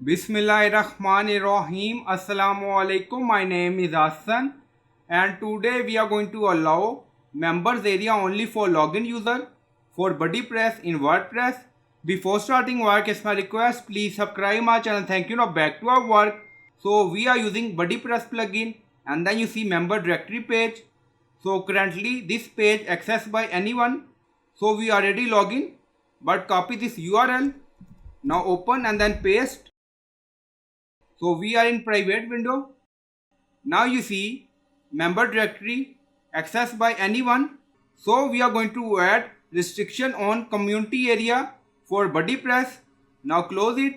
Bismillahirrahmanirrahim. Assalamu alaikum. My name is Hassan and today we are going to allow members area only for login user for BuddyPress in WordPress. Before starting work, it's my request, please subscribe my channel. Thank you. Now back to our work. So we are using BuddyPress plugin and then you see member directory page. So currently this page accessed by anyone. So we already login, but copy this URL. Now open and then paste. So we are in private window. Now you see member directory accessed by anyone. So we are going to add restriction on community area for BuddyPress. Now close it.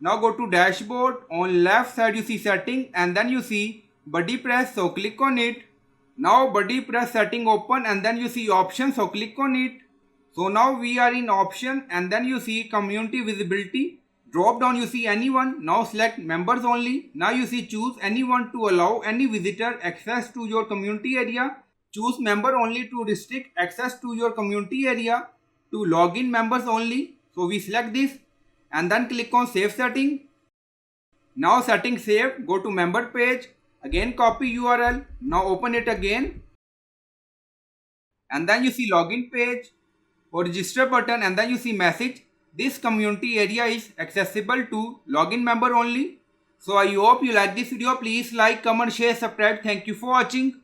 Now go to dashboard. On left side you see setting and then you see BuddyPress. So click on it. Now BuddyPress setting open and then you see options. So click on it. So now we are in option and then you see community visibility. Drop down you see anyone. Now select members only. Now you see choose anyone to allow any visitor access to your community area. Choose member only to restrict access to your community area. To login members only. So we select this and then click on save setting. Now setting saved. Go to member page. Again copy URL. Now open it again. And then you see login page or register button and then you see message. This community area is accessible to login member only. So I hope you like this video. Please like, comment, share, subscribe. Thank you for watching.